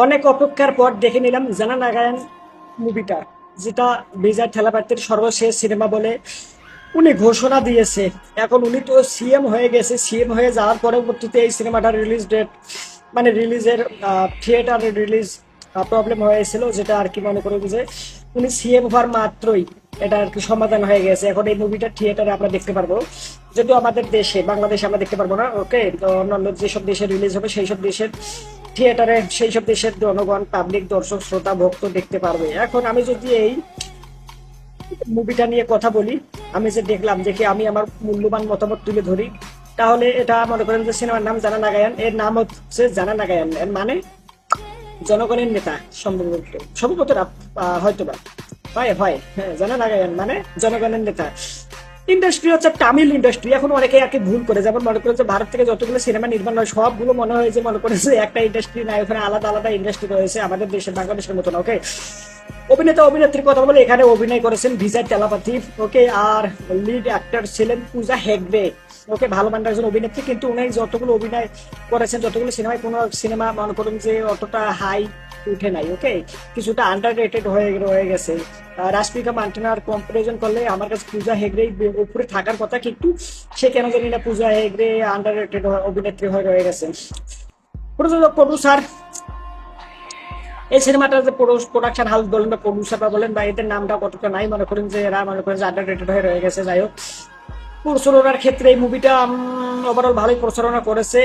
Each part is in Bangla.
অনেক অপেক্ষার পর দেখে নিলাম জানা নাগায়ান মুভিটা, যেটা বিজয় থালাপাতির সর্বশেষ সিনেমা বলে উনি ঘোষণা দিয়েছে। এখন উনি তো সিএম হয়ে গেছে, সিএম হয়ে যাওয়ার পরবর্তীতে এই সিনেমাটার রিলিজ ডেট মানে রিলিজের থিয়েটার রিলিজ প্রবলেম হয়েছিল, যেটা আর কি মনে করি যে উনি সিএম হওয়ার মাত্রই এটা আর কি সমাধান হয়ে গেছে। এখন এই মুভিটা থিয়েটারে আমরা দেখতে পারবো, যদিও আমাদের দেশে বাংলাদেশে আমরা দেখতে পারবো না। ওকে, তো অন্যান্য যেসব দেশে রিলিজ হবে সেই সব দেশের থিয়েটারে সেই সব দেশের জনগণ, পাবলিক, দর্শক, শ্রোতা, ভক্ত দেখতে পারবে। এখন আমি যদি এই মুভিটা নিয়ে কথা বলি, আমি যে দেখলাম, দেখে আমি আমার মূল্যবান মতামত তুলে ধরি, তাহলে এটা মনে করেন যে সিনেমার নাম জানা নাগায়ান, এর নাম হচ্ছে জানা নাগায়ান, এর মানে জনগণের নেতা। সম্ভবত সম্ভবত হয়তো বা হয় হয় হ্যাঁ, জানা নাগায়ান মানে জনগণের নেতা। ইন্ডাস্ট্রি হচ্ছে তামিল ইন্ডাস্ট্রি। এখন অনেকে আর কি ভুল করে, যেমন মনে করে যে ভারত থেকে যতগুলো সিনেমা নির্মাণ হয় সবগুলো মনে হয় যে মনে করে যে একটা ইন্ডাস্ট্রি নাই, ওখানে আলাদা আলাদা ইন্ডাস্ট্রি রয়েছে আমাদের দেশের বাংলাদেশের মতন। ওকে, অভিনেতা অভিনেত্রীর কথা বলে এখানে অভিনয় করেছেন বিজয় তেলাপাতি। ওকে, আর লিড অ্যাক্টর ছিলেন পূজা হেগড়ে। ওকে, ভালো মানের একজন অভিনেত্রী, কিন্তু উনি যতগুলো অভিনয় করেছেন, যতগুলো সিনেমায়, কোনো সিনেমা মনে করুন যে অতটা হাই উঠে নাই। ওকে, কিছুটা আন্ডার রেটেড হয়ে রয়ে গেছে। রাশমিকা মান্টানার কম্পারিজন করলে আমার কাছে পূজা হেগড়ে উপরে থাকার কথা, কিন্তু সে কেন জানি না পূজা হেগড়ে আন্ডার রেটেড অভিনেত্রী হয়ে রয়ে গেছে। প্রযোজক, প্রডিউসার, এই সিনেমাটার যে প্রোডাকশন হাউস বলেন বা প্রডিউসার বলেন বা এদের নামটা কতটা নাই, মনে করেন যে এরা মনে করেন যে আন্ডার রেটেড হয়ে রয়ে গেছে। যাই হোক, প্রচারণার ক্ষেত্রে এই মুভিটা ওভারঅল ভালোই প্রচারণা করেছে।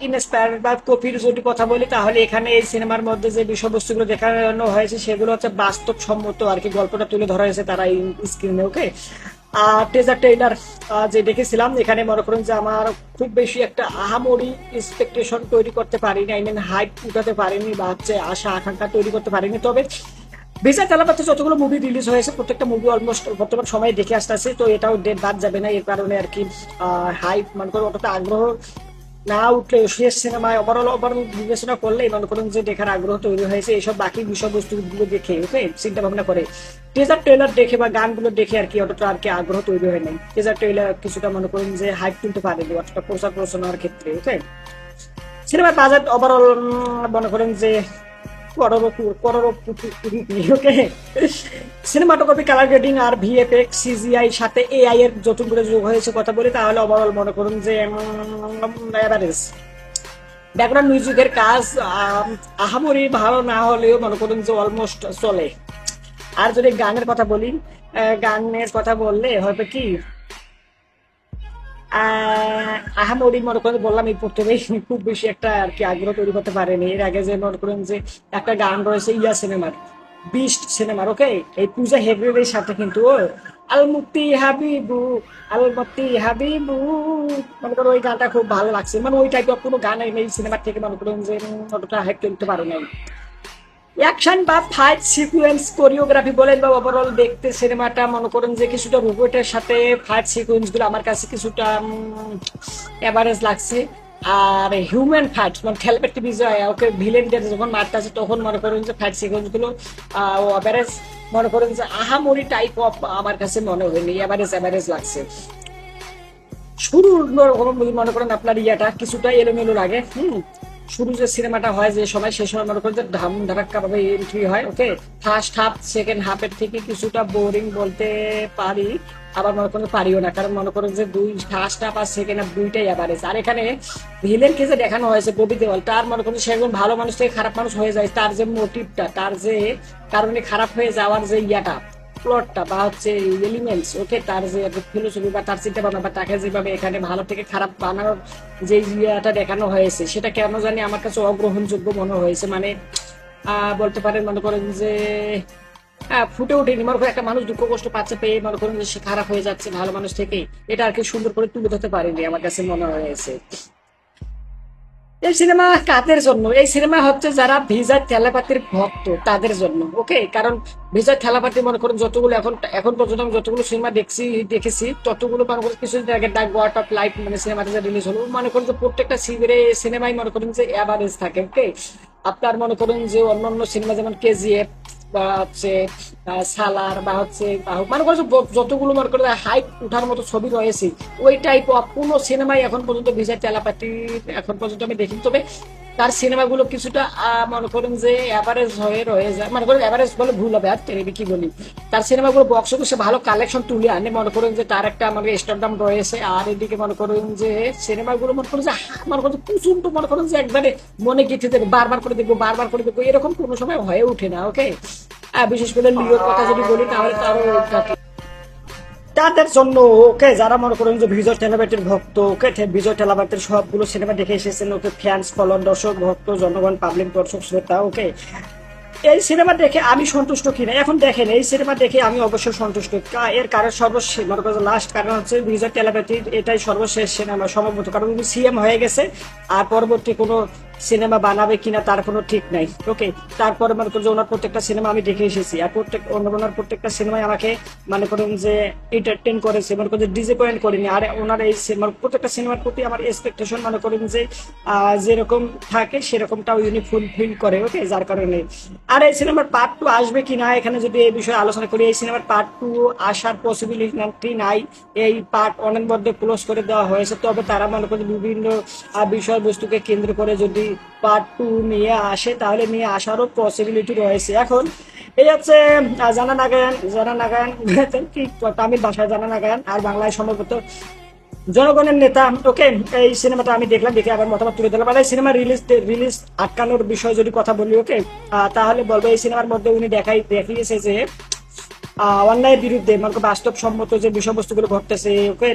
ইনস্পায়ার্ড বা কপির যদি কথা বলি, তাহলে এখানে এই সিনেমার মধ্যে যে বিষয়বস্তুগুলো দেখানো হয়েছে সেগুলো হচ্ছে বাস্তবসম্মত আর কি, গল্পটা তুলে ধরা হয়েছে তারা এই স্ক্রিনে। ওকে, টেজার ট্রেইলার যে দেখেছিলাম, এখানে মনে করেন যে আমার খুব বেশি একটা আহামরি এক্সপেকটেশন তৈরি করতে পারিনি, আই মিন হাইপ উঠাতে পারিনি, বা হচ্ছে আশা আকাঙ্ক্ষা তৈরি করতে পারিনি। তবে বিজয় থালাপাতি যতগুলো মুভি রিলিজ হয়েছে প্রত্যেকটা মুভি অলমোস্ট বর্তমান সময়ে দেখে আসতেছে, তো এটাও ডেট বাদ যাবে না। এর কারণে আর কি হাইপ মনে করেন অতটা আগ্রহ না উঠলে শেষ সিনেমায় ওভারঅল বিবেচনা করলে মনে করেন যে দেখার আগ্রহ তৈরি হয়েছে এইসব বাকি বিষয়বস্তুগুলো দেখে। ওকে, চিন্তা ভাবনা করে টিজার ট্রেলার দেখে বা গানগুলো দেখে আর কি অতটা আর কি আগ্রহ তৈরি হয় নাই। টিজার ট্রেলার কিছুটা মনে করেন যে হাইপ তুলতে পারেনি অতটা প্রচার প্রচারণার ক্ষেত্রে। ওকে, সিনেমার বাজেট ওভারঅল মনে করেন যে ওকে, সিনেমাটোগ্রাফি, কালার গ্রেডিং আর ভিএফএক্স, সিজিআই সাথে এআই এর যতগুলো যোগ হয়েছে কথা বলি, তাহলে ওভারঅল মনে করুন যে এভারেজ। ব্যাকগ্রাউন্ড মিউজিকের কাজ আহামরি ভালো না হলেও মনে করুন যে অলমোস্ট চলে। আর যদি গানের কথা বলি, গানের কথা বললে হয়তো কি আহামরি মনে করেন বললাম এই প্রথমেই খুব বেশি একটা আর কি আগ্রহ তৈরি করতে পারেনি। এর আগে যে মনে করেন যে একটা গান রয়েছে ইয়া সিনেমার, বিস্ট সিনেমার, ওকে, এই পূজা হেগড়ের সাথে কিন্তু আলমুক্তি হাবিবু, আলমতি হাবিবু, মনে করো ওই গানটা খুব ভালো লাগছে। মানে ওই টাইপের কোনো গান এই সিনেমার থেকে মনে করেন যে অতটা হাইপ তুলতে পারে নাই। অ্যাকশন বা ফাইট সিকুয়েন্স, কোরিওগ্রাফি বলেন বা ওভারঅল দেখতে সিনেমাটা মনে করেন যে কিছুটা রোবটের সাথে ফাইট সিকুয়েন্স গুলো আমার কাছে কিছুটা এভারেজ লাগছে। আর হিউম্যান ফাইট মানে খেলপেটে বিজয় ওকে ভিলেনদের যখন মারতে আছে তখন মনে করেন যে ফাইট সিকুয়েন্স গুলো এভারেজ, মনে করেন যে আহামরি টাইপ অফ আমার কাছে মনে হয়নি, এভারেজ এভারেজ লাগছে। শুরু মনে করেন আপনার ইয়াটা কিছুটা এলোমেলো লাগে। শুরু যে সিনেমাটা হয় যে সময়, সে সময় মনে করেন যে ধাক্কা ভাবে এন্ট্রি হয়। ওকে, ফার্স্ট হাফ সেকেন্ড হাফের থেকে কিছুটা বোরিং বলতে পারি, আবার মনে করেন পারিও না, কারণ মনে করেন যে ফার্স্ট হাফ আর সেকেন্ড হাফ দুইটাই অ্যাভারেজ। আর এখানে ভিলেন কে যে দেখানো হয়েছে ববি দেওয়াল, তার মনে করেন সেরকম ভালো মানুষ থেকে খারাপ মানুষ হয়ে যায়, তার যে মোটিভটা, তার যে কারণে খারাপ হয়ে যাওয়ার যে ইয়াটা, প্লটটা বা হচ্ছে এলিমেন্টস, ওকে, তার যে ফিলোসফি বা তার চিন্তা ভাবনা বা তাকে যেভাবে এখানে ভালো থেকে খারাপ বানানোর যে ইয়েটা দেখানো হয়েছে, সেটা কেন জানি আমার কাছে অগ্রহণযোগ্য মনে হয়েছে। মানে বলতে পারেন মনে করেন যে ফুটে ওঠেনি। মনে করেন একটা মানুষ দুঃখ কষ্ট পাচ্ছে পেয়ে মনে করেন যে সে খারাপ হয়ে যাচ্ছে ভালো মানুষ থেকে, এটা আর কি সুন্দর করে তুলে ধরতে পারেনি আমার কাছে মনে হয়েছে। এই সিনেমা কাদের জন্য? এই সিনেমা হচ্ছে যারা বিজয় থালাপাতির ভক্ত তাদের জন্য। ওকে, কারণ বিজয় থালাপাতি মনে করেন যতগুলো এখন এখন পর্যন্ত আমি যতগুলো সিনেমা দেখেছি ততগুলো মনে করেন কিছুদিন আগে দ্য গড অফ লাইফ মানে সিনেমাটা যে রিলিজ হলো, মনে করেন যে প্রত্যেকটা সিনেমাই মনে করেন যে অ্যাভারেজ থাকে। ওকে, আপনার মনে করেন যে অন্যান্য সিনেমা যেমন কেজিএফ বা হচ্ছে সালার বা হচ্ছে মনে করছে যতগুলো মনে করে হাইপ উঠার মতো ছবি রয়েছে, ওই টাইপ অফ কোনো সিনেমাই এখন পর্যন্ত বিজয় তেলাপাতি এখন পর্যন্ত আমি দেখিনি। তবে তার সিনেমাগুলো কিছুটা মনে করেন যে অ্যাভারেজ হয়ে রয়ে যায়, মনে করেন অ্যাভারেজ বলে ভুল হবে, আর টেরিবি কি বলি, তার সিনেমাগুলো বক্স অফিসে ভালো কালেকশন তুলে আনে, মনে করেন যে তার একটা আমাদের স্টারডাম রয়েছে। আর এদিকে মনে করেন যে সিনেমাগুলো মনে করেন যে মনে করেন প্রচন্ড মনে করেন যে একবারে মনে গেঁথে দেবে, বারবার করে দেখবো বারবার করে দেখবো, এরকম কোনো সময় হয়ে ওঠে না। ওকে, বিশেষ করে লিওর কথা যদি বলি তাহলে তো আরো তাদের জন্য, ওকে, যারা মনে করেন যে বিজয় টেলাবাইটের ভক্ত, ওকে, বিজয় টেলাবাইটের সবগুলো সিনেমা দেখে এসেছেন, ওকে, ফ্যান্স ফলোয়ার, দর্শক ভক্ত জনগণ পাবলিক দর্শক শ্রোতা, ওকে, এই সিনেমা দেখে আমি সন্তুষ্ট কিনা এখন দেখেন, এই সিনেমা দেখে আমি অবশ্যই সন্তুষ্ট। এর কারণ সর্বশেষ মনে করেন লাস্ট কারণ হচ্ছে বিজয় টেলাপাতির এটাই সর্বশেষ সিনেমা সম্ভবত, কারণ উনি সিএম হয়ে গেছে, আর পরবর্তী কোনো সিনেমা বানাবে কিনা তার কোনো ঠিক নাই। ওকে, তারপরে মনে করেন যে ওনার প্রত্যেকটা সিনেমা আমি দেখে এসেছি, আর ওনার প্রত্যেকটা সিনেমায় আমাকে মনে করেন যে এন্টারটেন করেছে, মনে করেন যে ডিসঅ্যাপয়েন্ট করিনি। আর ওনার এই সিনেমার প্রত্যেকটা সিনেমার প্রতি আমার এক্সপেকটেশন মনে করেন যে যেরকম থাকে সেরকমটাও উনি ফুলফিল করে। ওকে, যার কারণে আর এই সিনেমার পার্ট টু আসবে কি না, এখানে যদি এই বিষয়ে আলোচনা করি, এই সিনেমার পার্ট টু আসার পসিবিলিটি নাই, এই পার্ট ওয়ানের মধ্যে ক্লোজ করে দেওয়া হয়েছে। তবে তারা মনে করেন বিভিন্ন বিষয়বস্তুকে কেন্দ্র করে যদি পার্ট টু নিয়ে আসে তাহলে নিয়ে আসারও পসিবিলিটি রয়েছে। এখন এই হচ্ছে জানা নাগায়ান কি তামিল ভাষায় জানা নাগায়ান, আর বাংলায় সম্ভবত জনগণের নেতা। ওকে, এই সিনেমাটা আমি দেখলাম, দেখে আবার মতামত তুলে দিলাম। আর এই সিনেমা রিলিজ আটকানোর বিষয় যদি কথা বলি, ওকে, তাহলে বলবো এই সিনেমার মধ্যে উনি দেখিয়েছে যে অন্যায়ের বিরুদ্ধে মানে বাস্তবসম্মত যে বিষয়বস্তুগুলো ঘটতেছে, ওকে,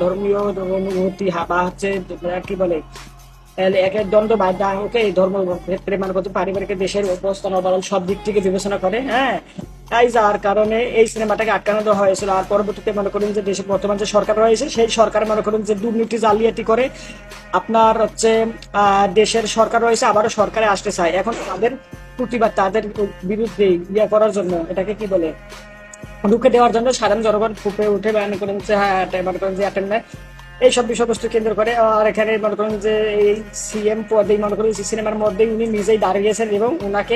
ধর্মীয় অনুভূতি বা হচ্ছে কি বলে একের দ্বন্দ্ব বা ওকে, ধর্ম ক্ষেত্রে মানে পারিবারিক দেশের অবস্থান ওভারঅল সব দিক থেকে বিবেচনা করে। হ্যাঁ, তাই যার কারণে এই সিনেমাটাকে আটকানো দেওয়া হয়েছিল। আর পরবর্তীতে মনে করেন যে দেশের বর্তমান যে সরকার রয়েছে সেই সরকার মনে করেন যে দুর্নীতি জালিয়াতি করে আপনার হচ্ছে দেশের সরকার রয়েছে, আবারও সরকারে আসতে চায়। এখন তাদের প্রতিবাদ, তাদের বিরুদ্ধে ইয়ে করার জন্য, এটাকে কি বলে, রুখে দেওয়ার জন্য সাধারণ জনগণ ফুপে উঠে মনে করেন যে হ্যাঁ মনে করেন যে অ্যাটেন্ড এইসব বিষয়বস্তু কেন্দ্র করে। আর এখানে মনে করেন যে এই সিএম পদে মনে করেন সিনেমার মধ্যে উনি নিজেই দাঁড়িয়েছেন এবং ওনাকে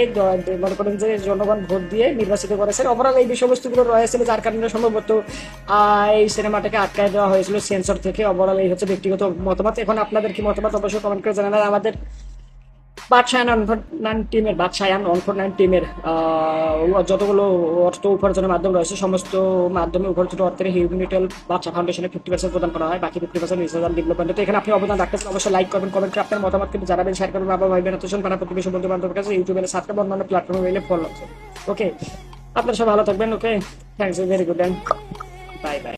মনে করেন যে জনগণ ভোট দিয়ে নির্বাচিত করেছেন। ওভারঅল এই বিষয়বস্তুগুলো রয়েছিল, যার কারণে সম্ভবত এই সিনেমাটাকে আটকায় দেওয়া হয়েছিল সেন্সর থেকে। ওভারঅল এই হচ্ছে ব্যক্তিগত মতামত। এখন আপনাদের কি মতামত অবশ্যই কমেন্ট করে জানান। আমাদের বাদশায়ান টিমের যতগুলো অর্থ উপার্জনের মাধ্যম রয়েছে সমস্ত মাধ্যমে উপার্জিত অর্থের হিউম্যানিটাল বাচ্চা ফাউন্ডেশনে 50% প্রদান করা হয়, বাকি 50% রিসার্চ অ্যান্ড ডেভেলপমেন্টে। তো এখানে আপনি অবদান রাখতেছেন, অবশ্যই লাইক করবেন, কমেন্ট করে আপনার মতামত কিন্তু জানাবেন, শেয়ার করবেন, বাবা ভাই বোন আত্মীয় পাড়া প্রতিবেশী বন্ধু বান্ধবের কাছে, ইউটিউবে সাবস্ক্রাইব, অন্যান্য প্ল্যাটফর্মে মিলে ফলো। ওকে, আপনারা সব ভালো থাকবেন। Okay, thanks, very good, bye by.